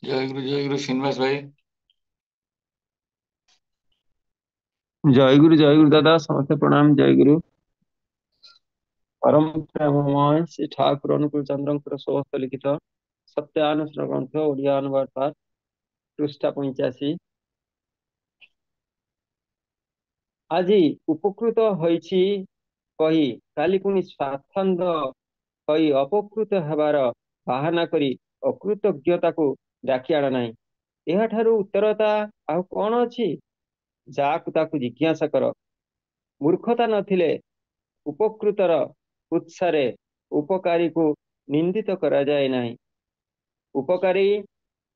जय गुरु श्रीनिवास भाई। जय गुरु दादा समस्त प्रणाम जय गुरु। परम प्रेममय श्री ठाकुर अनुकूल चंद्र स्वहस्त लिखित सत्यानुश्र ग्रंथ ओडिया अनुवाद पाठ पृष्ठा 85। আজি ଉପକୃତ ହୋଇଛି କହି କାଲି ପୁଣି ସ୍ୱାର୍ଥାନ୍ଧ ହୋଇ ଅପକୃତ ହେବାର ବାହାନା କରି ଅକୃତଜ୍ଞତାକୁ ଡାକି ଆଣ ନାହିଁ। ଏହାଠାରୁ ଉତ୍ତରତା ଆଉ କଣ ଅଛି? ଯାହାକୁ ତାକୁ ଜିଜ୍ଞାସା କର। ମୂର୍ଖତା ନଥିଲେ ଉପକୃତର ଉତ୍ସାରେ ଉପକାରୀକୁ ନିନ୍ଦିତ କରାଯାଏ ନାହିଁ। ଉପକାରୀ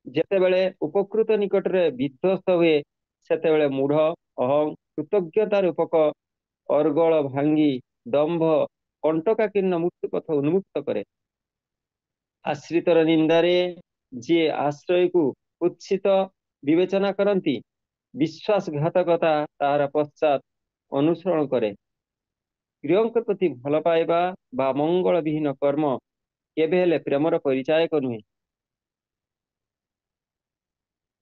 ଯେତେବେଳେ ଉପକୃତ ନିକଟରେ ବିଧ୍ୱସ୍ତ ହୁଏ ସେତେବେଳେ ମୂଢ ଅହଂ କୃତଜ୍ଞତା ରୂପକ ଅର୍ଗଳ ଭାଙ୍ଗି ଦମ୍ଭ କଣ୍ଟକାକୀର୍ଣ୍ଣ ମୃତ୍ୟୁ ପଥ ଉନ୍ମୁକ୍ତ କରେ। ଆଶ୍ରିତର ନିନ୍ଦାରେ ଯିଏ ଆଶ୍ରୟକୁ କୁତ୍ସିତ ବିବେଚନା କରନ୍ତି, ବିଶ୍ୱାସଘାତକତା ତାହାର ପଶ୍ଚାତ ଅନୁସରଣ କରେ। ପ୍ରିୟଙ୍କ ପ୍ରତି ଭଲ ପାଇବା ବା ମଙ୍ଗଳ ବିହୀନ କର୍ମ କେବେ ହେଲେ ପ୍ରେମର ପରିଚାୟକ ନୁହେଁ।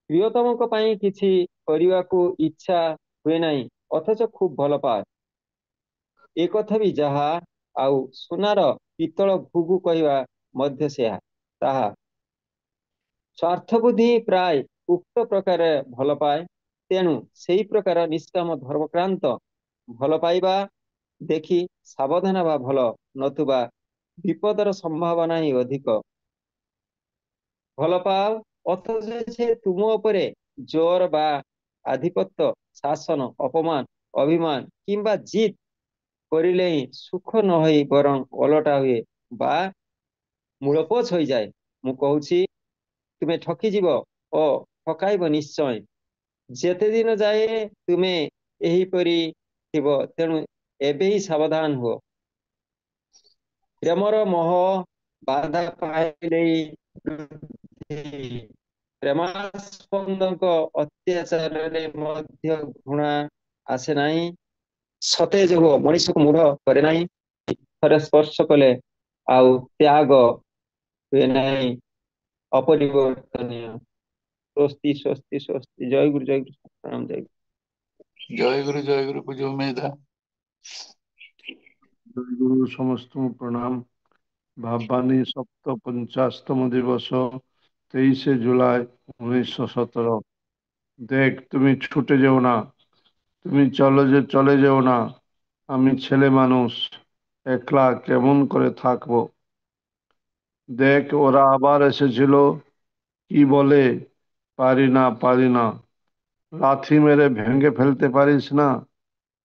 ପ୍ରିୟତମଙ୍କ ପାଇଁ କିଛି କରିବାକୁ ଇଚ୍ଛା ହୁଏ ନାହିଁ, ଅଥଚ ଖୁବ୍ ଭଲ ପାଏ। ଏ କଥା ବି ଯାହା, ଆଉ ସୁନାର ପିତ୍ତଳ ଘୁଘୁ କହିବା ମଧ୍ୟ ସେହା ତାହା। ସ୍ୱାର୍ଥବୁଦ୍ଧି ପ୍ରାୟ ଉକ୍ତ ପ୍ରକାର ଭଲ ପାଏ। ତେଣୁ ସେହି ପ୍ରକାର ନିଷ୍କାମ ଧର୍ମକ୍ରାନ୍ତ ଭଲ ପାଇବା ଦେଖି ସାବଧାନ ବା ଭଲ ନତୁବା ବିପଦର ସମ୍ଭାବନା ହିଁ ଅଧିକ। ଭଲ ପାଅ ଅଥଚ ସେ ତୁମ ଉପରେ ଜୋର ବା ଆଧିପତ୍ୟ ଶାସନ ଅପମାନ ଅଭିମାନ କିମ୍ବା ଜିଦ୍ କରିଲେ ହିଁ ସୁଖ ନ ହୋଇ ବରଂ ଓଲଟା ହୁଏ ବା ମୂଳପୋଛ ହୋଇଯାଏ। ମୁଁ କହୁଛି, ତୁମେ ଠକିଯିବ ଓ ଠକାଇବ ନିଶ୍ଚୟ। ଯେତେ ଦିନ ଯାଏ ତୁମେ ଏହିପରି ଥିବ, ତେଣୁ ଏବେ ହିଁ ସାବଧାନ ହୁଅ। ପ୍ରେମର ମୋହ ବାଧା ପାଇଲେ ପ୍ରେମାସ୍ପନ୍ଦଙ୍କ ଅତ୍ୟାଚାରରେ ମଧ୍ୟ ଘୃଣା ଆସେ ନାହିଁ। ସତେଜ ହୁଅ, ମଣିଷକୁ ମୂଢ କରେ ନାହିଁ। ଥରେ ସ୍ପର୍ଶ କଲେ ଆଉ ତ୍ୟାଗ ହୁଏ ନାହିଁ, ଅପରିବର୍ତ୍ତନୀୟ। ସ୍ୱସ୍ତି ସ୍ୱସ୍ତି ସ୍ୱସ୍ତି। ଜୟ ଗୁରୁ ପ୍ରଣାମ ଜୟ जय गुरु पूज्य उम्मीद है। गुरु समस्त प्रणाम। भाबानी सप्त 50तम दिवस 23 जुलाई 1917। देख তুমি ছুটে যেও না, তুমি চলে যেও না, আমি ছেলে মানুষ, একলা কেমন করে থাকবো। দেখ ওরা আবার এসেছিল, কি বলে, পারি না, লাথি মেরে ভেঙে ফেলতে পারিস না,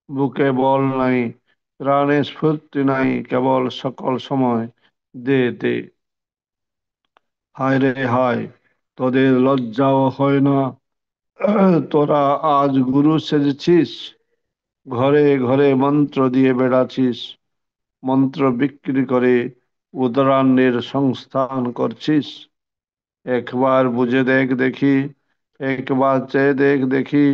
বুকে বল নাই, প্রাণে স্ফূর্তি নাই, কেবল সকল সময় দে দে। হায় রে হায়, তোদের লজ্জাও হয় না। তোরা আজ গুরু সেজেছিস, ঘরে ঘরে মন্ত্র দিয়ে বেড়াচ্ছিস, মন্ত্র বিক্রি করে উদরান্নের সংস্থান করছিস। একবার বুঝে দেখ দেখি, একবার চেয়ে দেখ দেখি,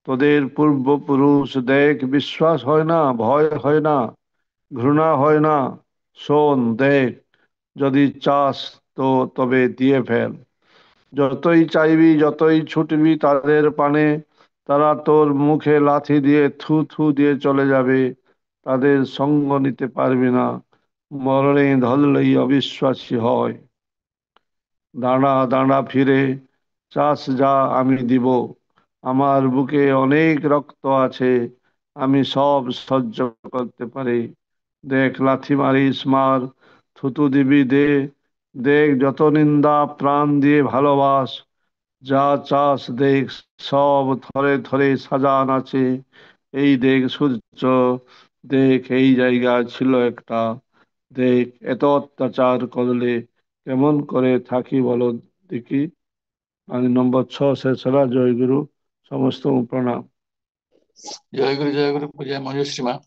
তোদের পূর্বপুরুষ দেখ, বিশ্বাস হয় না, ভয় হয় না, ঘৃণা হয় না। শোন দেখ, যদি চাস তো তবে দিয়ে ফেল। যতই চাইবি যতই ছুটবি তাদের পানে, তারা তোর মুখে লাথি দিয়ে থু থু দিয়ে চলে যাবে। তাদের সঙ্গ নিতে পারবি না, মরণে ধরলেই অবিশ্বাসী হয়। দাঁড়া দাঁড়া ফিরে, চাস যা আমি দিব, আমার বুকে অনেক রক্ত আছে, আমি সব সহ্য করতে পারি। দেখ লাথি মারিস মার, থুতু দিবি দে, দেখ যত নিন্দা প্রাণ দিয়ে ভালোবাস, যা চাস দেখ, সব থরে থরে সাজান আছে। এই দেখ সূর্য, দেখ এই জায়গা ছিল একটা, দেখ এত অত্যাচার করলে কেমন করে থাকি বলো দেখি। আমি নম্বর 6 শেষ হলা। জয় গুরু, সমস্ত প্রণাম। जय गुरु पूज्य मंजुश्री माँ।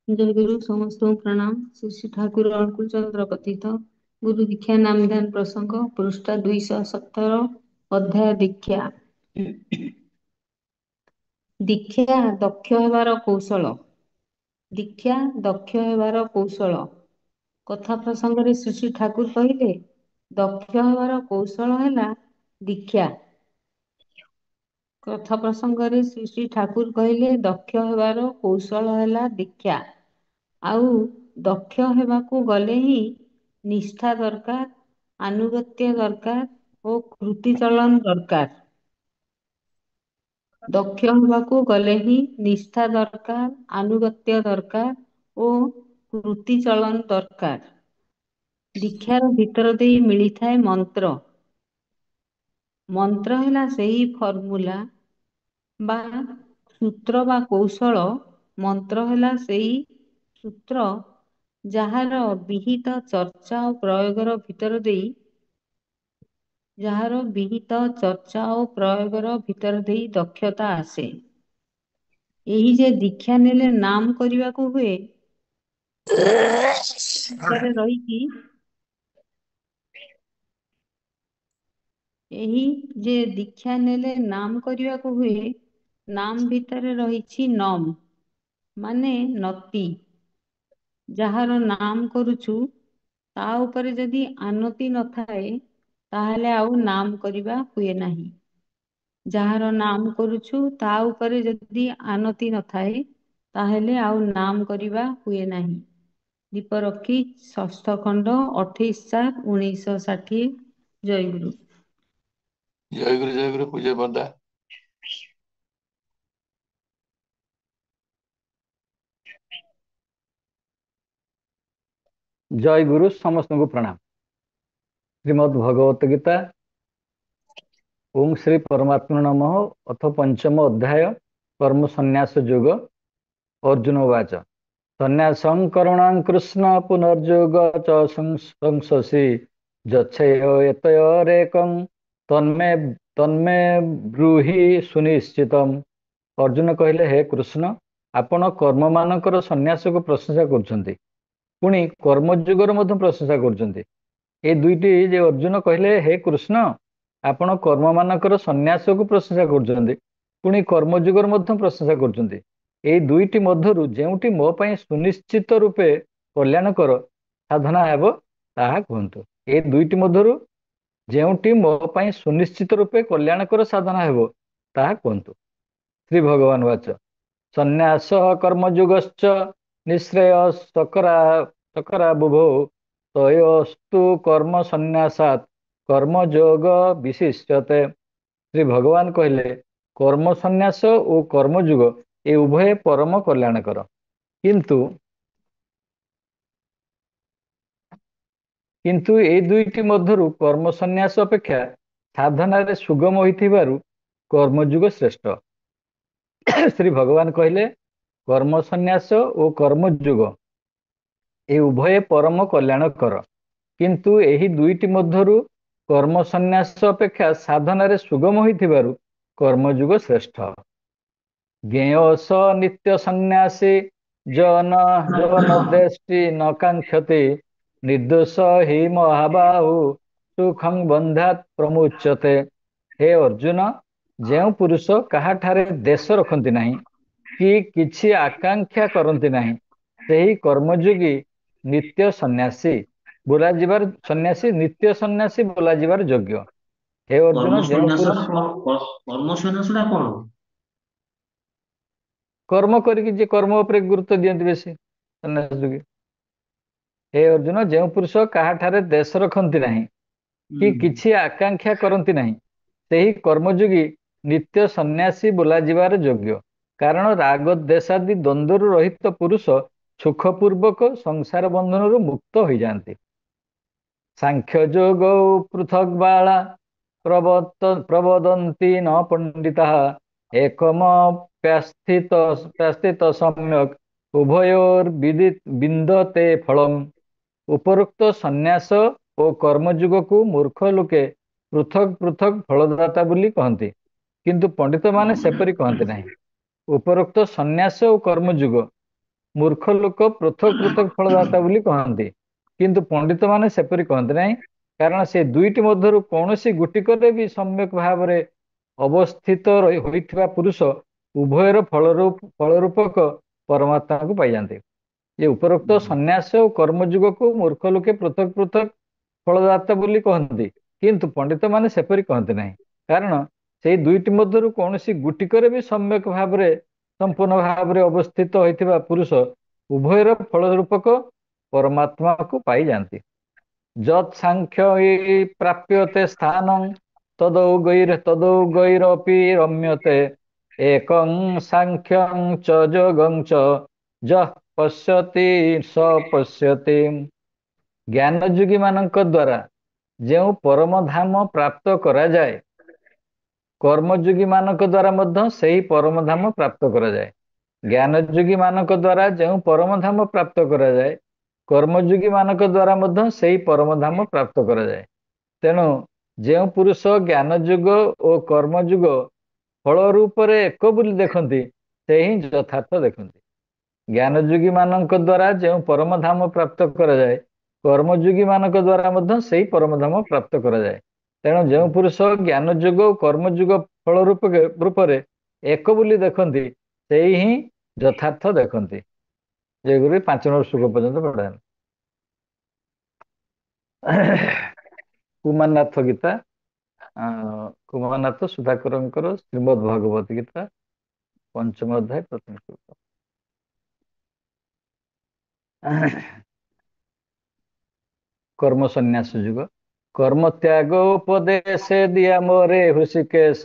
जय गुरु समस्त प्रणाम। श्री श्री ठाकुर अनुकूल चंद्र कथित गुरु दीक्षा नाम विधान प्रसंग पृष्ठा 217 अध्याय दीक्षा। ଦୀକ୍ଷା ଦକ୍ଷ ହେବାର କୌଶଳ। ଦୀକ୍ଷା ଦକ୍ଷ ହେବାର କୌଶଳ। କଥା ପ୍ରସଙ୍ଗରେ ଶ୍ରୀ ଶ୍ରୀ ଠାକୁର କହିଲେ ଦକ୍ଷ ହେବାର କୌଶଳ ହେଲା ଦୀକ୍ଷା। କଥା ପ୍ରସଙ୍ଗରେ ଶ୍ରୀ ଶ୍ରୀ ଠାକୁର କହିଲେ ଦକ୍ଷ ହେବାର କୌଶଳ ହେଲା ଦୀକ୍ଷା। ଆଉ ଦକ୍ଷ ହେବାକୁ ଗଲେ ହିଁ ନିଷ୍ଠା ଦରକାର, ଆନୁଗତ୍ୟ ଦରକାର ଓ କୃତି ଚଳନ ଦରକାର। ଦକ୍ଷ ହେବାକୁ ଗଲେ ହିଁ ନିଷ୍ଠା ଦରକାର, ଆନୁଗତ୍ୟ ଦରକାର ଓ କୃତି ଚଳନ ଦରକାର। ଦୀକ୍ଷାର ଭିତର ଦେଇ ମିଳିଥାଏ ମନ୍ତ୍ର। ମନ୍ତ୍ର ହେଲା ସେହି ଫର୍ମୁଲା ବା ସୂତ୍ର ବା କୌଶଳ। ମନ୍ତ୍ର ହେଲା ସେହି ସୂତ୍ର ଯାହାର ବିହିତ ଚର୍ଚ୍ଚା ଓ ପ୍ରୟୋଗର ଭିତର ଦେଇ ଦକ୍ଷତା ଆସେ। ଏହି ଯେ ଦୀକ୍ଷା ନେଲେ ନାମ କରିବାକୁ ହୁଏ, ଭିତରେ ରହିଛି ଏହି ଯେ ଦୀକ୍ଷା ନେଲେ ନାମ କରିବାକୁ ହୁଏ, ନାମ ଭିତରେ ରହିଛି ନମ୍ ମାନେ ନତି। ଯାହାର ନାମ କରୁଛୁ ତା ଉପରେ ଯଦି ଆନତି ନଥାଏ ତାହେଲେ ଆଉ ନାମ କରିବା ହୁଏ ନାହିଁ। ଯାହାର ନାମ କରୁଛୁ ତା ଉପରେ ଯଦି ଆନତି ନଥାଏ ତାହେଲେ ଆଉ ନାମ କରିବା ହୁଏ ନାହିଁ। ଦୀପ ରଖି ଷଷ୍ଠ ଖଣ୍ଡ 28/4/1960। ଜୟଗୁରୁ। ଜୟ ଗୁରୁ ପୂଜ୍ୟ ପଣ୍ଡା। ଜୟ ଗୁରୁ ସମସ୍ତଙ୍କୁ ପ୍ରଣାମ। ଶ୍ରୀମଦ୍ ଭଗବତ ଗୀତା ଓಂ ଶ୍ରୀ ପରମାତ୍ମା ନମଃ ଅଥ ପଞ୍ଚମ ଅଧ୍ୟାୟ କର୍ମ ସନ୍ନ୍ୟାସ ଯୋଗ। ଅର୍ଜୁନ ଉବାଚ ସନ୍ନ୍ୟାସଂ କରଣାଂ କୃଷ୍ଣ ପୁନର୍ଯୋଗ ଚ ସଂସସି ଯଚ୍ଛେୟ ଏତୟରେକଂ ତନ୍ମେ ବ୍ରୂହି ସୁନିଶ୍ଚିତମ୍। ଅର୍ଜୁନ କହିଲେ, ହେ କୃଷ୍ଣ, ଆପଣ କର୍ମମାନଙ୍କର ସନ୍ନ୍ୟାସକୁ ପ୍ରଶଂସା କରୁଛନ୍ତି, ପୁଣି କର୍ମଯୋଗର ମଧ୍ୟ ପ୍ରଶଂସା କରୁଛନ୍ତି। ଏ ଦୁଇଟି ଯେ ଅର୍ଜୁନ କହିଲେ, ହେ କୃଷ୍ଣ, ଆପଣ କର୍ମମାନଙ୍କର ସନ୍ନ୍ୟାସକୁ ପ୍ରଶଂସା କରୁଛନ୍ତି, ପୁଣି କର୍ମଯୋଗର ମଧ୍ୟ ପ୍ରଶଂସା କରୁଛନ୍ତି। ଏଇ ଦୁଇଟି ମଧ୍ୟରୁ ଯେଉଁଟି ମୋ ପାଇଁ ସୁନିଶ୍ଚିତ ରୂପେ କଲ୍ୟାଣକର ସାଧନା ହେବ ତାହା କୁହନ୍ତୁ। ଏଇ ଦୁଇଟି ମଧ୍ୟରୁ ଯେଉଁଟି ମୋ ପାଇଁ ସୁନିଶ୍ଚିତ ରୂପେ କଲ୍ୟାଣକର ସାଧନା ହେବ ତାହା କୁହନ୍ତୁ। ଶ୍ରୀ ଭଗବାନ ବାଚ ସନ୍ନ୍ୟାସ କର୍ମଯୋଗଶ୍ଚ ନିଶ୍ରେୟ ସକରା ବୁଭୋ ତୟୋସ୍ତୁ କର୍ମ ସନ୍ନ୍ୟାସାତ୍ କର୍ମଯୋଗ ବିଶିଷ୍ୟତେ। ଶ୍ରୀ ଭଗବାନ କହିଲେ, କର୍ମ ସନ୍ନ୍ୟାସ ଓ କର୍ମଯୋଗ ଏ ଉଭୟ ପରମ କଲ୍ୟାଣକର, କିନ୍ତୁ ଏଇ ଦୁଇଟି ମଧ୍ୟରୁ କର୍ମ ସନ୍ନ୍ୟାସ ଅପେକ୍ଷା ସାଧନାରେ ସୁଗମ ହୋଇଥିବାରୁ କର୍ମଯୋଗ ଶ୍ରେଷ୍ଠ। ଶ୍ରୀ ଭଗବାନ କହିଲେ, କର୍ମ ସନ୍ନ୍ୟାସ ଓ କର୍ମଯୋଗ ଏ ଉଭୟ ପରମ କଲ୍ୟାଣକର, କିନ୍ତୁ ଏହି ଦୁଇଟି ମଧ୍ୟରୁ କର୍ମ ସନ୍ନ୍ୟାସ ଅପେକ୍ଷା ସାଧନାରେ ସୁଗମ ହୋଇଥିବାରୁ କର୍ମଯୋଗ ଶ୍ରେଷ୍ଠ। ଜ୍ଞେୟ ସ ନିତ୍ୟ ସନ୍ନ୍ୟାସୀ ନ ଦେଷ୍ଟି ନ କାଙ୍କ୍ଷତି ନିର୍ଦୋଷ ହି ମହାବାହୁ ସୁଖଂ ବନ୍ଧାତ୍ ପ୍ରମୁଚ୍ୟତେ। ହେ ଅର୍ଜୁନ, ଯେଉଁ ପୁରୁଷ କାହାଠାରେ ଦେଶ ରଖନ୍ତି ନାହିଁ କି କିଛି ଆକାଂକ୍ଷା କରନ୍ତି ନାହିଁ, ସେହି କର୍ମଯୋଗୀ ନିତ୍ୟ ସନ୍ନ୍ୟାସୀ ନିତ୍ୟ ସନ୍ନ୍ୟାସୀ ବୋଲାଯିବାର ଯୋଗ୍ୟ। ହେ ଅର୍ଜୁନ, ଯେଉଁ ପୁରୁଷ କର୍ମ ସନ୍ନ୍ୟାସଟା କଣ? କର୍ମ କରିକି ଯେ କର୍ମ ଉପରେ ଗୁରୁତ୍ୱ ଦିଅନ୍ତି ବେଶୀ ସନ୍ନ୍ୟାସ ଯୋଗୀ। ହେ ଅର୍ଜୁନ, ଯେଉଁ ପୁରୁଷ କାହାଠାରେ ଦେଶ ରଖନ୍ତି ନାହିଁ କି କିଛି ଆକାଂକ୍ଷା କରନ୍ତି ନାହିଁ, ସେହି କର୍ମଯୋଗୀ ନିତ୍ୟ ସନ୍ନ୍ୟାସୀ ବୋଲାଯିବାର ଯୋଗ୍ୟ। କାରଣ ରାଗ ଦେଶାଦି ଦ୍ୱନ୍ଦ୍ୱରୁ ରହିତ ପୁରୁଷ ସୁଖପୂର୍ବକ ସଂସାର ବନ୍ଧନରୁ ମୁକ୍ତ ହୋଇଯାଆନ୍ତି। ସାଂଖ୍ୟ ଯୋଗ ପୃଥକ୍ ବାଳା ପ୍ରବଦନ୍ତି ନ ପଣ୍ଡିତାଃ ଏକମପ୍ୟାସ୍ଥିତ ସମ୍ୟକ୍ ଉଭୟୋର୍ ବିନ୍ଦତେ ଫଳମ୍। ଉପରୋକ୍ତ ସନ୍ନ୍ୟାସ ଓ କର୍ମଯୋଗକୁ ମୂର୍ଖ ଲୋକେ ପୃଥକ୍ ପୃଥକ୍ ଫଳଦାତା ବୋଲି କହନ୍ତି, କିନ୍ତୁ ପଣ୍ଡିତମାନେ ସେପରି କହନ୍ତି ନାହିଁ। ଉପରୋକ୍ତ ସନ୍ନ୍ୟାସ ଓ କର୍ମଯୋଗ ମୂର୍ଖ ଲୋକ ପୃଥକ୍ ପୃଥକ୍ ଫଳଦାତା ବୋଲି କହନ୍ତି, କିନ୍ତୁ ପଣ୍ଡିତମାନେ ସେପରି କହନ୍ତି ନାହିଁ, କାରଣ ସେ ଦୁଇଟି ମଧ୍ୟରୁ କୌଣସି ଗୋଟିକରେ ବି ସମ୍ୟକ୍ ଭାବରେ ଅବସ୍ଥିତ ହୋଇଥିବା ପୁରୁଷ ଉଭୟର ଫଳରୂପକ परमात्मा को पाई जाते। ये उपरोक्त सन्यास और कर्मयुग को मूर्ख लोके पृथक पृथक फलदाता बोली कहती, किंतु पंडित माने सेपरी कहते नहीं, कारण से दुईटी मध्यरु कौनसी गुटिकरे भी सम्यक भाव संपूर्ण भाव अवस्थित होइथिबा पुरुष उभयर फल रूपक परमात्मा को पाई जाती। जत सांख्य प्राप्यते स्थानं तदौ गैरपि रम्यते एकं सांख्यं च योगं च जः पश्यति स पश्यति। ज्ञानयोगी मानक द्वारा जो परम धाम प्राप्त करा जाए, कर्मयोगी मानक द्वारा मध्य सही परम धाम प्राप्त करा जाए। ज्ञानयोगी मानक द्वारा जो परम धाम प्राप्त करा जाए, कर्मयोगी मानक द्वारा मध्य सही परम धाम प्राप्त करा जाए। तेणु जो पुरुष ज्ञानयुग और कर्मयुग फल रूप एक बोली देखती से ही यथार्थ देखती। ज्ञानयोगी मानक द्वारा जो परम धाम प्राप्त करा जाए, कर्मयोगी मानक द्वारा मध्य सही परम धाम प्राप्त करा जाए। तेणु जो पुरुष ज्ञानयुग और कर्मयुग फल रूप एक बोली देखती से ही यथार्थ देखती। जय गुरु 5 नंबर श्लोक पर्यंत पढ़ा। कुमारनाथ गीता, कुमारनाथ सुधाकर श्रीमद् भगवत गीता 5म अध्याय 1म श्लोक। कर्म संन्यास युग। कर्म त्याग उपदेश दिया मोरे हृषिकेश,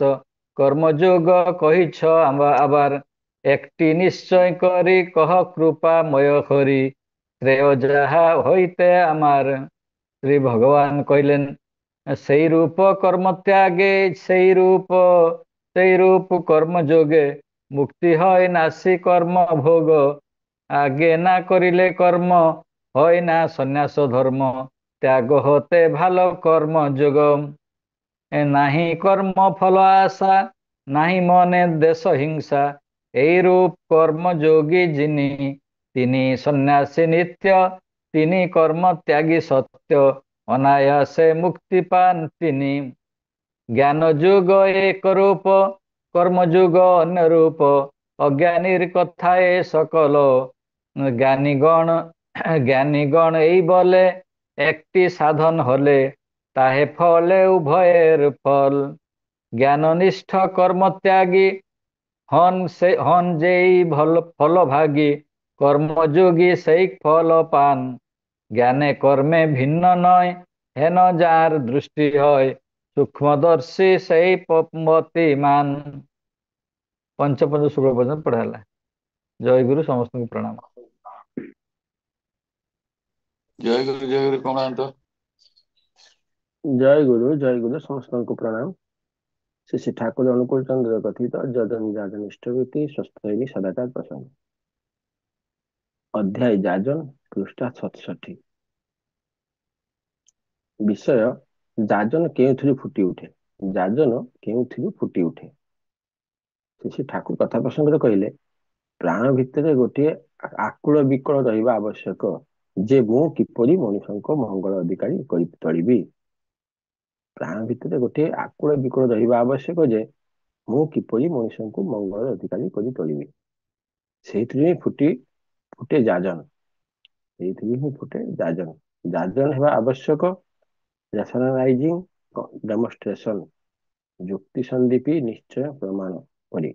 कर्मयोग कहिछ आबार एकटी निश्चय करी कह कृपामय हरि, श्रेय जहा होइते आमार। श्री भगवान कहलेन सेई रूप कर्म त्यागे सेई रूप कर्म जोगे मुक्ति হয় नासी कर्म भोग, आगे ना करिले कर्म হয় ना सन्यास धर्म, त्याग होते भालो कर्म जोग। नाही कर्म फल आशा नाही मने देश हिंसा, এই রূপ কর্মযোগী যিনি তিনি সন্ন্যাসী নিত্য, তিনি কর্ম ত্যাগী সত্য, অনায়াসে মুক্তি পান তিনি। জ্ঞান যুগ এক রূপ কর্মযুগ অন্য রূপ, অজ্ঞানীর কথায় সকল জ্ঞানীগণ এই বলে একটি সাধন হলে তাহে ফলে উভয়ের ফল। জ্ঞাননিষ্ঠ কর্মত্যাগী হন যেই ফল ভাগী, কর্মযোগী সেই ফল পান। জ্ঞানে কর্মে ভিন্ন নয় হেন যার দৃষ্টি হয়, सूक्ष्मदर्शी सही मतिमान। 5 श्लोक पर्यंत पढ़ाला। जय गुरु, समस्त को प्रणाम। जय गुरु प्रणाम। तो जय गुरु समस्त को प्रणाम। श्री श्री ठाकुर अनुकूल चंद्र कथित जजन जाजन इष्टवृत्ति स्वस्थ सदाचार प्रसंग। अध्याय जाजन पृष्ठा 67। विषय जाजन केउथिरु फुटी उठे। जाजन केउथिरु फुटी उठे। श्री ठाकुर कथा प्रसंग कहले प्राण भितर गोटे आकुल विकल रहिबा आवश्यक, जे मु किपरि मनुष्य मंगल अधिकारी करि तोलिबी। प्राण भितर गोटे आकुल विकल रहिबा आवश्यक, जे मु किपरि मनुष्य को मंगल अधिकारी करि तोलिबी। सेहिथिरे फुटे जाजन। सेहिथिरे फुटे जाजन। जाजन हेबा आवश्यक रैशनलाइजिंग डेमोन्स्ट्रेशन, युक्ति संदीपी निश्चय प्रमाण परि।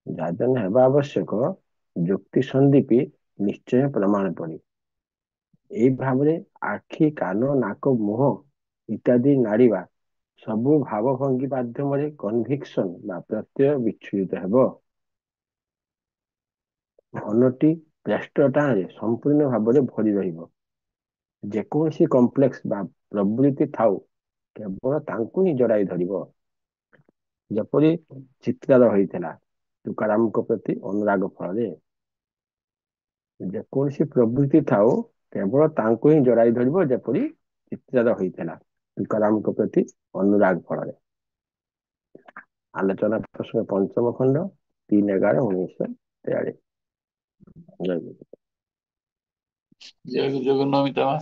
जाजन हेबा आवश्यक युक्ति संदीपी निश्चय प्रमाण परि। एई भावरे आखि कान नाक मुह इत्यादि नाड़ीबा सबु भावभंगी माध्यम कन्भिक्शन बा प्रत्यय विच्छुरित हेबो। मनटी प्रेष्टटाणे संपूर्ण भाव भरी रहिबो। जेकोसी कम्प्लेक्स बा प्रवृत्ति थाउ केवल तांकु ही जड़ाई धरिबो। जपरि चित्रार होइथिला तुकाराम को प्रति अनुराग फल। जेकोसी प्रवृत्ति थाउ केवल तांकु ही जड़ाई धरिबो, जपरि चित्रार होइथिला तुकाराम को प्रति अनुराग फल। आलोचना प्रश्न 5म खंड 3/11/1943। जय गुरु। जय गुरु जगन्नामिता।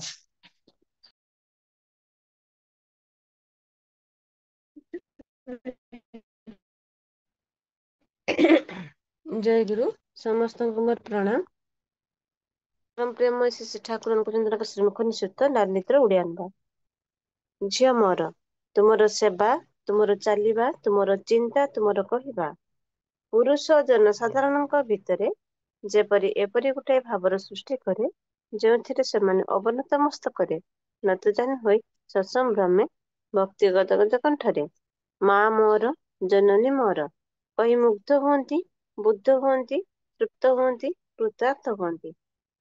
जय गुरु। ସମସ୍ତଙ୍କୁ ମୋର ପ୍ରଣାମ। ପରମ ପ୍ରେମମୟ ଶ୍ରୀ ଠାକୁରଙ୍କୁ ତାଙ୍କ ଶ୍ରୀମୁଖ ନିଃସୃତ ନାରୀନିତ୍ର ଉଡିଆନ୍ ବା ଝିଅ ମୋର, ତୁମର ସେବା, ତୁମର ଚାଲିବା, ତୁମର ଚିନ୍ତା, ତୁମର କହିବା ପୁରୁଷ ଜନସାଧାରଣଙ୍କ ଭିତରେ ଯେପରି ଏପରି ଗୋଟାଏ ଭାବର ସୃଷ୍ଟି କରେ, ଯେଉଁଥିରେ ସେମାନେ ଅବନତ ମସ୍ତକରେ ନତଜାନ ହୋଇ ସସମ୍ଭ୍ରମେ ଭକ୍ତିଗଦ କଣ୍ଠରେ ମା ମୋର, ଜନନୀ ମୋର କହି ମୁଗ୍ଧ ହୁଅନ୍ତି, ବୁଦ୍ଧ ହୁଅନ୍ତି, ତୃପ୍ତ ହୁଅନ୍ତି, କୃତାର୍ଥ ହୁଅନ୍ତି।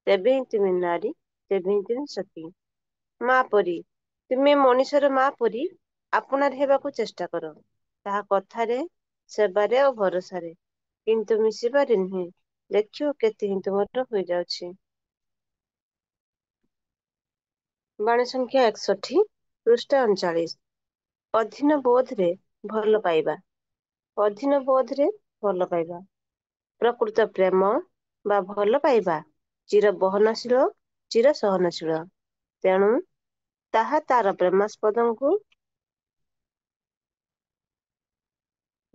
ତେବେ ହିଁ ତୁମେ ନାରୀ, ତେବେ ହିଁ ତୁମେ ସତୀ। ମା ପରି ତୁମେ ମଣିଷର ମା ପରି ଆପଣାର ହେବାକୁ ଚେଷ୍ଟା କର, ତାହା କଥାରେ, ସେବାରେ ଓ ଭରସାରେ, କିନ୍ତୁ ମିଶିବାରେ ନୁହେଁ। ଦେଖିବ କେତେ ହିଁ ତୁମର ହୋଇଯାଉଛି। ବାଣୀ ସଂଖ୍ୟା 61, ପୃଷ୍ଠା 39। ଅଧୀନ ବୋଧରେ ଭଲ ପାଇବା। ଅଧୀନ ବୋଧରେ ଭଲ ପାଇବା। ପ୍ରକୃତ ପ୍ରେମ ବା ଭଲ ପାଇବା ଚିର ବହନଶୀଳ, ଚିର ସହନଶୀଳ। ତେଣୁ ତାହା ତାର ପ୍ରେମାସ୍ପଦଙ୍କୁ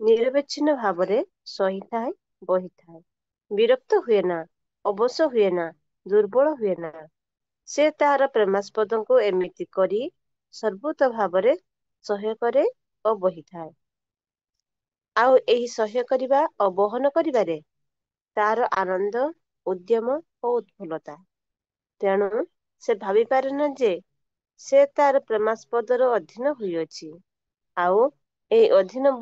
ନିରବଚ୍ଛିନ୍ନ ଭାବରେ ସହିଥାଏ, ବହିଥାଏ। ବିରକ୍ତ ହୁଏ ନା, ଅବଶ ହୁଏ ନା, ଦୁର୍ବଳ ହୁଏ ନା। ସେ ତାହାର ପ୍ରେମାସ୍ପଦଙ୍କୁ ଏମିତି କରି ସର୍ବତ ଭାବରେ ସହ୍ୟ କରେ ଓ ବହିଥାଏ। ଆଉ ଏହି ସହ୍ୟ କରିବା ଓ ବହନ କରିବାରେ ତାର ଆନନ୍ଦ, ଉଦ୍ୟମ ଓ ଉତ୍ଫୁଲ୍ଲତା। ତେଣୁ ସେ ଭାବିପାରେନା ଯେ ସେ ତାର ପ୍ରେମାସ୍ପଦର ଅଧୀନ ହୋଇଅଛି। ଆଉ ଏହି ଅଧୀନ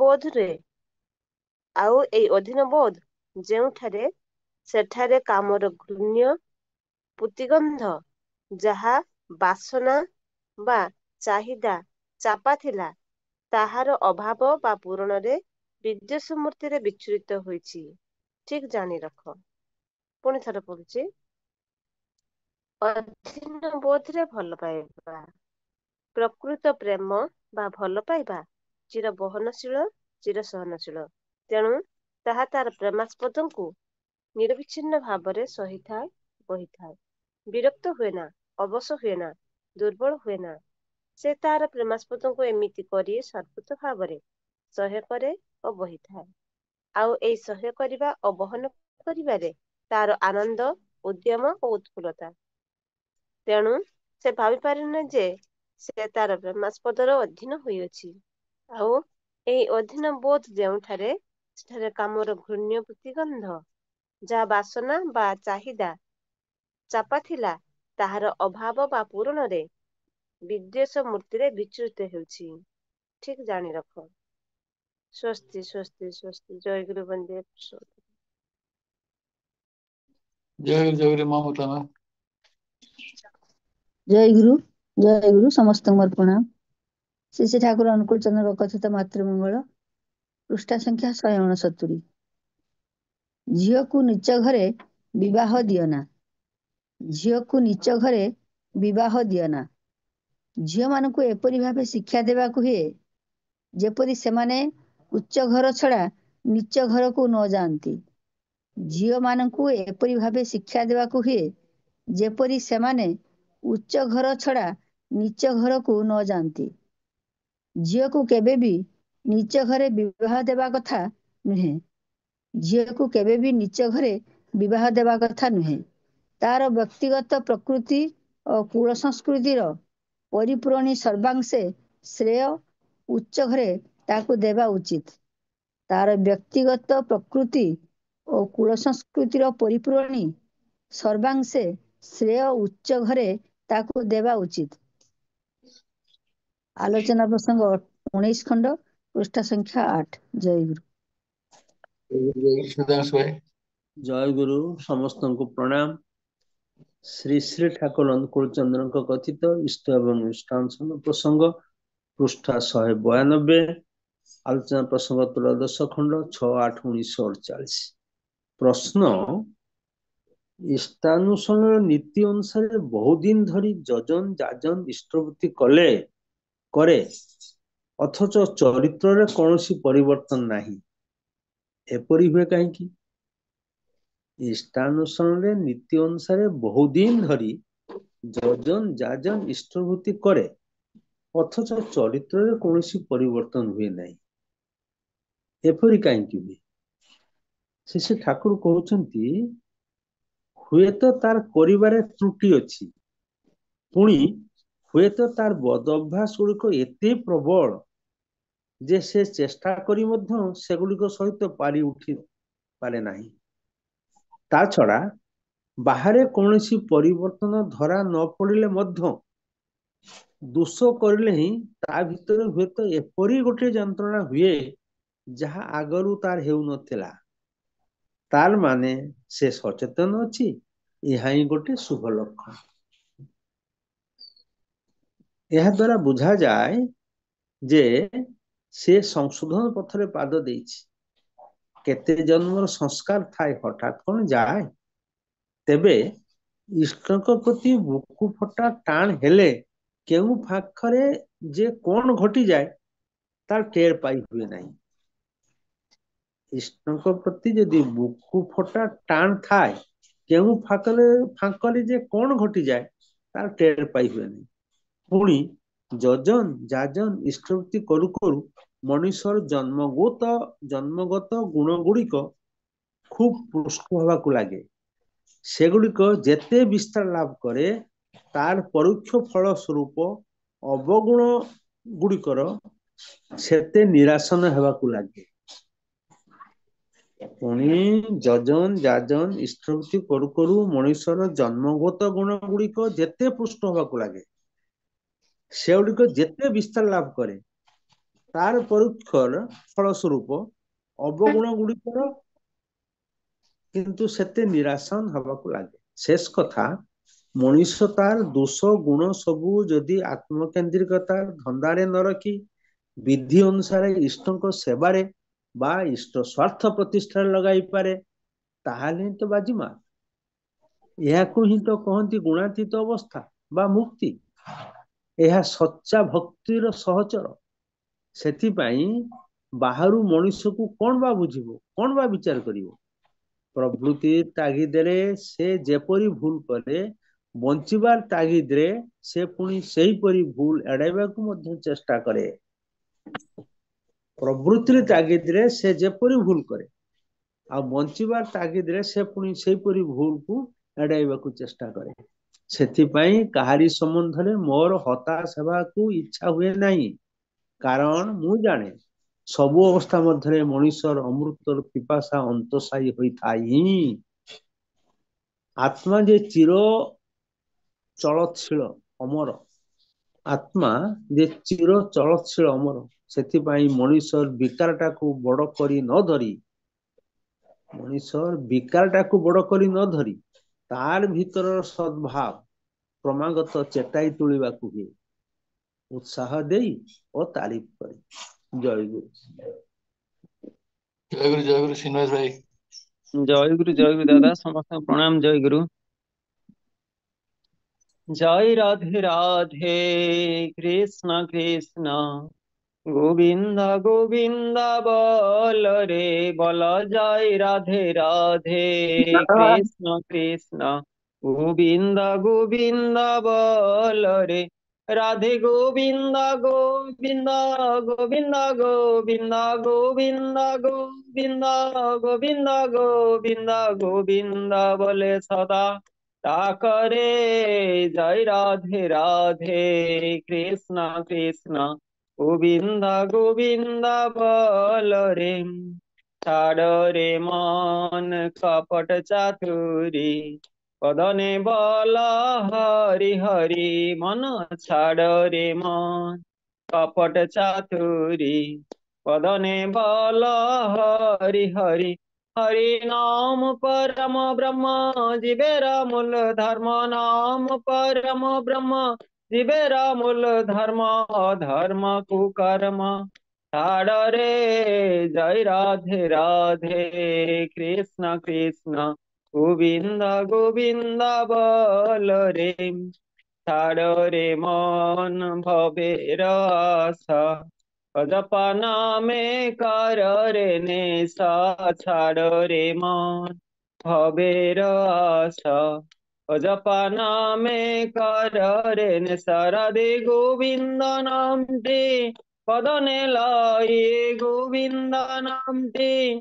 ବୋଧ ଯେଉଁଠାରେ, ସେଠାରେ କାମର ଘୃଣ୍ୟ ପୂତିଗନ୍ଧ, ଯାହା ବାସନା ବା ଚାହିଦା ଚାପା ଥିଲା, ତାହାର ଅଭାବ ବା ପୂରଣରେ ବିଦ୍ୱେଷ ମୂର୍ତ୍ତିରେ ବିଚ୍ଛୁରିତ ହୋଇଛି। ଠିକ୍ ଜାଣି ରଖ। ପୁଣି ଥରେ ପଢୁଛି। ଅଧୀନ ବୋଧରେ ଭଲ ପାଇବା। ପ୍ରକୃତ ପ୍ରେମ ବା ଭଲ ପାଇବା ଚିର ବହନଶୀଳ, ଚିର ସହନଶୀଳ। ତେଣୁ ତାହା ତାର ପ୍ରେମାସ୍ପଦଙ୍କୁ ନିରବିଚ୍ଛିନ୍ନ ଭାବରେ ସହିଥାଏ, ବହିଥାଏ। ବିରକ୍ତ ହୁଏ ନା, ଅବଶ ହୁଏ ନା, ଦୁର୍ବଳ ହୁଏ ନା। ସେ ତାହାର ପ୍ରେମାସ୍ପଦଙ୍କୁ ଏମିତି କରି ସର୍ବତ ଭାବରେ ସହ୍ୟ କରେ ଓ ବହିଥାଏ। ଆଉ ଏହି ସହ୍ୟ କରିବା ଓ ବହନ କରିବାରେ ତାର ଆନନ୍ଦ, ଉଦ୍ୟମ ଓ ଉତ୍ଫୁଲ୍ଲତା। ତେଣୁ ସେ ଭାବିପାରେନା ଯେ ସେ ତାର ପ୍ରେମାସ୍ପଦର ଅଧୀନ ହୋଇଅଛି। ଆଉ ଏହି ଅଧୀନ ବୋଧ ଯେଉଁଠାରେ, ସେଠାରେ କାମର ଘୃଣ୍ୟ ପୂତିଗନ୍ଧ, ଯାହା ବାସନା ବା ଚାହିଦା ଚାପା ଥିଲା, ତାହାର ଅଭାବ ବା ପୂରଣରେ ବିଦ୍ୱେଷ ମୂର୍ତ୍ତିରେ ବିଚ୍ଛୁରିତ ହେଉଛି। ଠିକ୍ ଜାଣି ରଖ। ସ୍ୱସ୍ତି ସ୍ୱସ୍ତି ସ୍ୱସ୍ତି। ଜୟ ଗୁରୁ ବନ୍ଦେ ପୁରୁଷୋତ୍ତମ। ଜୟ ଗୁରୁ ମମତା ମା। ଜୟ ଗୁରୁ ସମସ୍ତଙ୍କୁ ମୋର ପ୍ରଣାମ। ଶ୍ରୀ ଶ୍ରୀ ଠାକୁର ଅନୁକୂଳ ଚନ୍ଦ୍ରଙ୍କ କଥିତ ମାତୃମଙ୍ଗଳ, ପୃଷ୍ଠା ସଂଖ୍ୟା 169। ଝିଅକୁ ନିଚ ଘରେ ବିବାହ ଦିଅନା। ଝିଅକୁ ନିଚ ଘରେ ବିବାହ ଦିଅନା। ଝିଅମାନଙ୍କୁ ଏପରି ଭାବେ ଶିକ୍ଷା ଦେବାକୁ ହୁଏ, ଯେପରି ସେମାନେ ଉଚ୍ଚ ଘର ଛଡା ନିଚ ଘରକୁ ନ ଯାଆନ୍ତି। ଝିଅମାନଙ୍କୁ ଏପରି ଭାବେ ଶିକ୍ଷା ଦେବାକୁ ହୁଏ, ଯେପରି ସେମାନେ ଉଚ୍ଚ ଘର ଛଡା ନିଚ ଘରକୁ ନ ଯାଆନ୍ତି। ଝିଅକୁ କେବେ ବି ନିଚ ଘରେ ବିବାହ ଦେବା କଥା ନୁହେଁ। ଝିଅକୁ କେବେ ବି ନିଚ ଘରେ ବିବାହ ଦେବା କଥା ନୁହେଁ। ତାର ବ୍ୟକ୍ତିଗତ ପ୍ରକୃତି ଓ କୁଳ ସଂସ୍କୃତିର ପରିପୂରଣୀ ସର୍ବାଂଶେ ଶ୍ରେୟ ଉଚ୍ଚ ଘରେ ତାକୁ ଦେବା ଉଚିତ। ତାର ବ୍ୟକ୍ତିଗତ ପ୍ରକୃତି ଓ କୁଳ ସଂସ୍କୃତିର ପରିପୂରଣୀ ସର୍ବାଂଶେ ଶ୍ରେୟ ଉଚ୍ଚ ଘରେ ତାକୁ ଦେବା ଉଚିତ। ଆଲୋଚନା ପ୍ରସଙ୍ଗ 19 ଖଣ୍ଡ, ପୃଷ୍ଠା ସଂଖ୍ୟା 8। ଜୟ ଗୁରୁ। ଜୟ ଗୁରୁ ସମସ୍ତଙ୍କୁ ପ୍ରଣାମ। ଶ୍ରୀ ଶ୍ରୀ ଠାକୁର ଅନୁକୂଳ ଚନ୍ଦ୍ରଙ୍କ କଥିତ ଇଷ୍ଟ ଏବଂ ଇଷ୍ଟାଂଶନ ପ୍ରସଙ୍ଗ, ପୃଷ୍ଠା 192। ଆଲୋଚନା ପ୍ରସଙ୍ଗ 13 ଖଣ୍ଡ, 6, 8, 1948। ପ୍ରଶ୍ନ: ଇଷ୍ଟାନୁଷ୍ଠାନର ନୀତି ଅନୁସାରେ ବହୁଦିନ ଧରି ଯଜନ ଯାଜନ ଇଷ୍ଟବୃତ୍ତି କରେ, ଅଥଚ ଚରିତ୍ରରେ କୌଣସି ପରିବର୍ତ୍ତନ ନାହିଁ, ଏପରି ହୁଏ କାହିଁକି? ଇଷ୍ଟାନୁଷ୍ଠାନରେ ନୀତି ଅନୁସାରେ ବହୁଦିନ ଧରି ଯଜନ ଯାଜନ ଇଷ୍ଟବୃତ୍ତି କରେ, ଅଥଚ ଚରିତ୍ରରେ କୌଣସି ପରିବର୍ତ୍ତନ ହୁଏ ନାହିଁ, ଏପରି କାହିଁକି ହୁଏ? ସେ ଠାକୁର କହୁଛନ୍ତି ହୁଏତ ତାର କରିବାରେ ତ୍ରୁଟି ଅଛି, ପୁଣି ହୁଏତ ତାର ବଦ ଅଭ୍ୟାସ ଗୁଡିକ ଏତେ ପ୍ରବଳ ଯେ ସେ ଚେଷ୍ଟା କରି ମଧ୍ୟ ସେଗୁଡିକ ସହିତ ପାରି ଉଠି ପାରେ ନାହିଁ। ତା ଛଡା ବାହାରେ କୌଣସି ପରିବର୍ତ୍ତନ ଧରା ନ ପଡିଲେ ମଧ୍ୟ ଦୋଷ କରିଲେ ହିଁ ତା ଭିତରେ ହୁଏତ ଏପରି ଗୋଟେ ଯନ୍ତ୍ରଣା ହୁଏ ଯାହା ଆଗରୁ ତାର ହେଉନଥିଲା। ତାର ମାନେ ସେ ସଚେତନ ଅଛି, ଏହା ହିଁ ଗୋଟେ ଶୁଭ ଲକ୍ଷଣ। ଏହା ଦ୍ୱାରା ବୁଝାଯାଏ ଯେ ସେ ସଂଶୋଧନ ପଥରେ ପାଦ ଦେଇଛି। କେତେ ଜନ୍ମର ସଂସ୍କାର ଥାଏ ହଠାତ୍ କଣ ଯାଏ। ତେବେ ଇଷ୍ଟଙ୍କ ପ୍ରତି ବୁକୁ ଫଟା ଟାଣ ହେଲେ କେଉଁ ପାଖରେ ଯେ କଣ ଘଟିଯାଏ ତାର ଟେର ପାଇ ହୁଏ ନାହିଁ। ଇଷ୍ଟଙ୍କ ପ୍ରତି ଯଦି ବୁକୁ ଫଟା ଟାଣ ଥାଏ, କେଉଁ ଫାଙ୍କରେ ଯେ କଣ ଘଟିଯାଏ ତାର ଟେର ପାଇ ହୁଏ ନାହିଁ। ପୁଣି ଯଜନ ଯାଜନ ଇଷ୍ଟଭୃତି କରୁ କରୁ ମଣିଷର ଜନ୍ମଗତ ଗୁଣ ଗୁଡିକ ଖୁବ ପୃଷ୍ଠ ହେବାକୁ ଲାଗେ। ସେଗୁଡିକ ଯେତେ ବିସ୍ତାର ଲାଭ କରେ ତାର ପରୋକ୍ଷ ଫଳ ସ୍ୱରୂପ ଅବଗୁଣ ଗୁଡିକର ସେତେ ନିରାସନ ହେବାକୁ ଲାଗେ। ପୁଣି ଯଜନ ଯାଜନ ଇଷ୍ଟଭୃତି କରୁ କରୁ ମଣିଷର ଜନ୍ମଗତ ଗୁଣ ଗୁଡିକ ଯେତେ ପୃଷ୍ଠ ହେବାକୁ ଲାଗେ, ସେଗୁଡିକ ଯେତେ ବିସ୍ତାର ଲାଭ କରେ ତାର ପରୋକ୍ଷର ଫଳ ସ୍ୱରୂପ ଅବଗୁଣ ଗୁଡିକର କିନ୍ତୁ ସେତେ ନିରାସନ ହେବାକୁ ଲାଗେ। ଶେଷ କଥା, ମଣିଷ ତାର ଦୋଷ ଗୁଣ ସବୁ ଯଦି ଆତ୍ମକେନ୍ଦ୍ରିକତା ଧନ୍ଦାରେ ନ ରଖି ବିଧି ଅନୁସାରେ ଇଷ୍ଟଙ୍କ ସେବାରେ ବା ଇଷ୍ଟ ସ୍ୱାର୍ଥ ପ୍ରତିଷ୍ଠାରେ ଲଗାଇ ପାରେ, ତାହେଲେ ହିଁ ତ ବାଜିମା। ଏହାକୁ ହିଁ ତ କହନ୍ତି ଗୁଣାତୀତ ଅବସ୍ଥା ବା ମୁକ୍ତି। ଏହା ସଚ୍ଚା ଭକ୍ତିର ସହଚର। ସେଥିପାଇଁ ବାହାରୁ ମଣିଷକୁ କଣ ବା ବୁଝିବ, କଣ ବା ବିଚାର କରିବ? ପ୍ରଭୃତି ତାଗିଦରେ ସେ ଯେପରି ଭୁଲ କରେ, ବଞ୍ଚିବାର ତାଗିଦରେ ସେ ପୁଣି ସେହିପରି ଭୁଲ ଏଡାଇବାକୁ ମଧ୍ୟ ଚେଷ୍ଟା କରେ। ପ୍ରବୃତ୍ତିର ତାଗିଦରେ ସେ ଯେପରି ଭୁଲ କରେ, ଆଉ ବଞ୍ଚିବାର ତାଗିଦରେ ସେ ପୁଣି ସେହିପରି ଭୁଲକୁ ଏଡାଇବାକୁ ଚେଷ୍ଟା କରେ। ସେଥିପାଇଁ କାହାରି ସମ୍ବନ୍ଧରେ ମୋର ହତାଶ ହେବାକୁ ଇଚ୍ଛା ହୁଏ ନାହିଁ, କାରଣ ମୁଁ ଜାଣେ ସବୁ ଅବସ୍ଥା ମଧ୍ୟରେ ମଣିଷର ଅମୃତର ପିପାସା ଅନ୍ତଶାୟୀ ହୋଇଥାଏ ହିଁ। ଆତ୍ମା ଯେ ଚିର ଚଳତଶୀଳ ଅମର, ଆତ୍ମା ଯେ ଚିର ଚଳତଶୀଳ ଅମର, ସେଥିପାଇଁ ମଣିଷର ବିକାରଟାକୁ ବଡ କରି ନ ଧରି ତାର ଭିତରର ସଦ୍ଭାବ କ୍ରମାଗତ ଚେତାଇ ତୁଳିବାକୁ ହୁଏ, ଉତ୍ସାହ ଦେଇ ଓ ତାରିଫ କରି। ଜୟ ଗୁରୁ। ଜୟ ଗୁରୁ ଶ୍ରୀନିବାସ ଭାଇ। ଜୟ ଗୁରୁ ଦାଦା, ସମସ୍ତଙ୍କୁ ପ୍ରଣାମ। ଜୟ ଗୁରୁ। जय राधे राधे, कृष्ण कृष्ण गोविंद गोविंद बोल रे बोल। जय राधे राधे, कृष्ण कृष्ण गोविंद गोविंद बोल रे। राधे गोविंद गोविंद गोविंद गोविंद गोविंद गोविंद गोविंद गोविंद गोविंद बोले सदा करे। जय राधे राधे, कृष्ण कृष्ण गोविंद गोविंद बोल रे। छाड़ रे मन कपट चातुरी, पदने बोल हरि हरि। मन छाड़ रे मन कपट चातुरी, पदने बोल हरि हरि। हरि नाम परम ब्रह्म जीवेरा मूल धर्म, नाम परम ब्रह्म जीवेरा मूल धर्म। धर्म कुकर्म छाड़ रे। जय राधे राधे, कृष्ण कृष्ण गोविंद गोविंद बोल रे। छाड़ रे मन भवेर आशा, अजपना में कर रे नेशा। छाड़ रे मन भवेर आशा, अजपना में कर रे नेशा। राधे गोविंद नाम दे पदने लाई, गोविंद नाम दे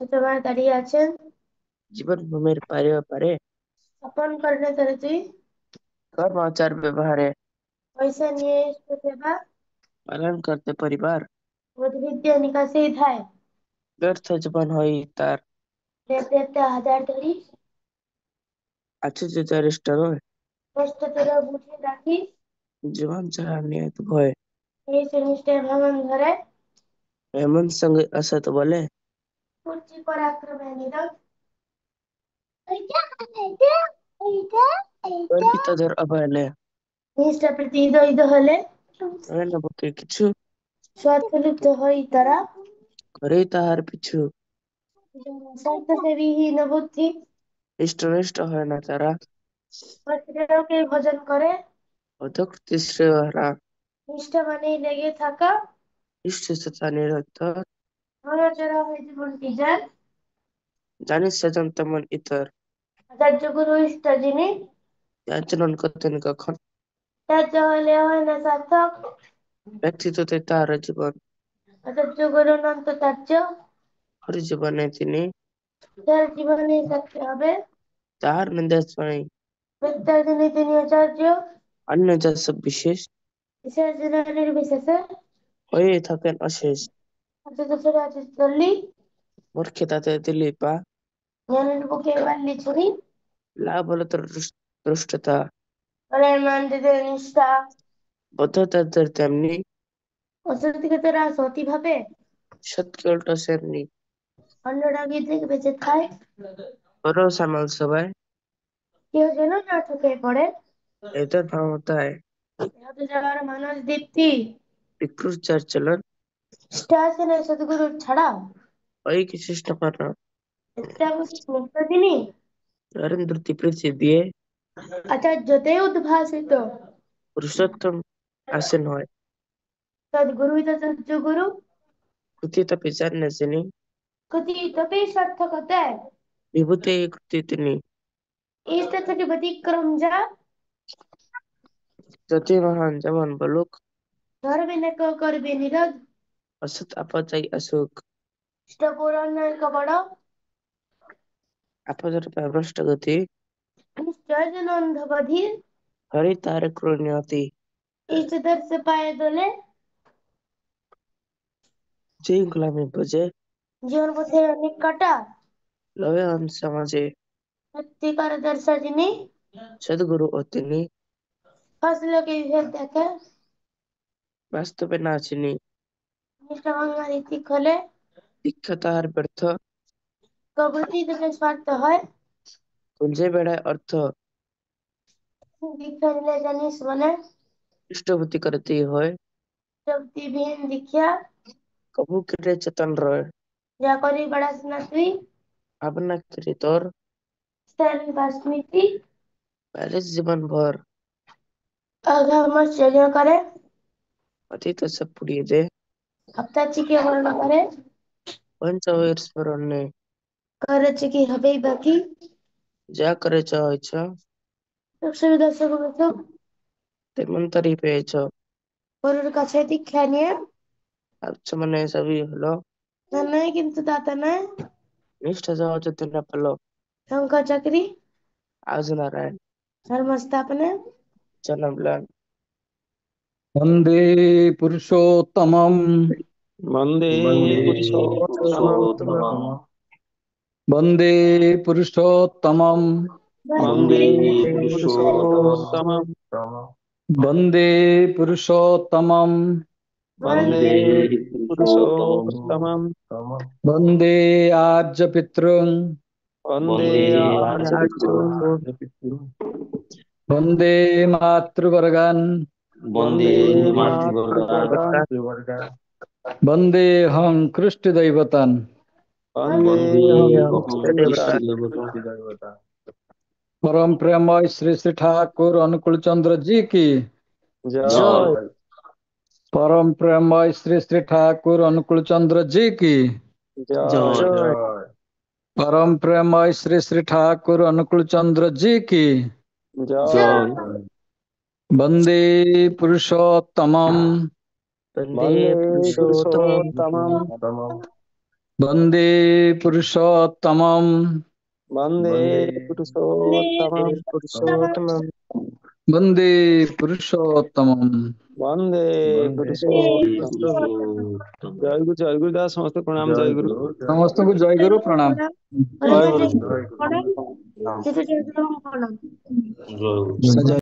তোমার দাঁড়িয়ে আছেন জীবন ভূমির পারে পারে আপন কর্ণে তরতুই কর্ম আচার ব্যবহারে পয়সা নিয়ে সেবা পালন করতে পরিবার উদ্ভিদ নিকাশে ধায় ব্যর্থ জীবন হই তার দেবদেবতা হাজার ধরি আশ্চর্যচরিষ্ট নয় কষ্ট তোরা বুঝে রাখিস জীবন ছাড়া নিয়ত ভয় এই নিষ্ঠায় ভাঙন ধরে এমন সঙ্গে অসত বলে কুর্চি পরাক্রমে নিরব গর্বিতদের অবহেলে নিষ্ঠা প্রতি হৃদয় হলে নয়নবুকে কিছু স্বার্থলিপ্ত হই তারা করেই তাহার পিছু স্বার্থসেবীহীন বুদ্ধি ইষ্টনিষ্ট হয় না তারা অশ্রেয়কে ভজন করে অধকৃতি শ্রেয়রা নিষ্ঠা মানেই লেগে থাকা ইষ্টতা নিরন্তর ধর্মচরা হয়ে জীবনটি যার জানিস সেজন তেমন ইতর আচার্য গুরু ইষ্ট যিনি আচরণ করতেন কখন ত্যায্য হলে হয় না সার্থক ব্যক্তিত্বতে তাহার জীবন আচার্য গুরু অনন্ত ত্যায্য হরি জীবনে তিনি যার জীবনে থাকতে হবে তাহার নির্দেশ পাই বিদ্যার যিনি তিনি আচার্য অন্য যা সব বিশেষ বিশেষ যিনি নির্বিশেষে হয়ে থাকেন অশেষ আচার্য ছেড়ে আচার্য চল্লি মূর্খে তাতে দিলি পা জ্ঞানের বুকে বাল্লি ছুরি লাভ হলো তোর দুষ্টতা বলে মানতে নিষ্ঠা বদ্ধতাদের তেমনি অসত্যকে তারা সতী ভাবে সত্যকে উল্টো সেমনি অন্যরা গিয়ে থেকে বেঁচে খায় বড় সামাল সবাই কেউ যেন না ঠকে পড়ে এদের ভাবতায় হতে যাওয়ার মানস দীপ্তি বিকৃত যার চলন স্টাসনে সদ্গুরু ছাড়া ওই কি চেষ্টা করা মুক্ত তিনি নরেন্দ্র ত্রিপ্রতি দিয়ে আচার্যতে উদ্ভাসিত পুরুষোত্তম আসেন হয় সদ্গুরুই তো আচার্য গুরু কৃতি তপে জানে যিনি কথিতপি সার্থকতায় বিভূতি কৃতি তিনি ইষ্ট থেকে ব্যতিক্রম যা যতি মহান যেমন বলুক ধরবে না কেউ করবে নিরোধ অসৎ আপচাই আসুক ইষ্ট পুরাণের কবড় আপদের ভ্রষ্ট গতি নিশ্চয় যেন অন্ধবধির হরি তার ক্রুণীয়তি ইষ্টদের সে পায়ে দোলে যে গোলামি বোঝে জীবন পথের অনেক কাটা লয়ে সমাজে সত্যিকার দর্শা যিনি সদ্গুরু ও তিনি ফসলকে বিভেদ দেখে বাস্তবে না চিনি নিষ্ঠা ভাঙা রীতি খোলে দীক্ষা তাহার ব্যর্থ প্রভৃতি থেকে স্বার্থ হয় কুঞ্জে বেড়ায় অর্থ দীক্ষা নিলে জানিস বলে পৃষ্ঠভূতি করতেই হয় শক্তিবিহীন দীক্ষা কবু কেটে চেতন রয় যা করি বেড়াস না তুই ভাবনা কেটে তোর স্থান বা স্মৃতি প্যারিস জীবন ভর আগাম যজ্ঞ করে অতীত সব পুড়িয়ে দে হপ্তাচি কে বর্ণ করে পঞ্চবীর স্মরণ নেই করেছে কি হবেই বাকি যা করেছ হয়েছ সুখ সুবিধা সুখ সুখ তেমন তারই পেয়েছ গুরুর কাছে দীক্ষা নিয়ে ভাবছ মানে সবই হলো তা নয় কিন্তু দাতা নয় নিষ্ঠা যাওয়া যদি না পেলো শঙ্খ চাকরি আজ নারায়ণ ধর্ম স্থাপনে জনমলান वन्दे पुरुषोत्तमम् वन्दे पुरुषोत्तमम् वन्दे पुरुषोत्तमम् वन्दे পুরুষোত্তম वन्दे पुरुषोत्तमम् वन्दे पुरुषोत्तमम् वन्दे आर्यपितॄन् वन्दे वन्दे मातृवर्गान् वन्दे मातृवर्गान् वन्देऽहं कृष्टदैवतान् परम प्रेमय श्री श्री ठाकुर अनुकूल चंद्र जी की जय परम प्रेमय श्री श्री ठाकुर अनुकूल चंद्र जी की जय परम प्रेमय श्री श्री ठाकुर अनुकूल चंद्र जी की जय वंदे पुरुषोत्तमम् वन्दे पुरुषोत्तम वन्दे पुरुषोत्तमम् वन्दे पुरुषोत्तमं पुरुषोत्तमं वन्दे पुरुषोत्तमम् वन्दे पुरुषोत्तमं जय गुरु दास समस्त प्रणाम जय गुरु समस्त को जय गुरु प्रणाम। जय गुरु प्रणाम। जय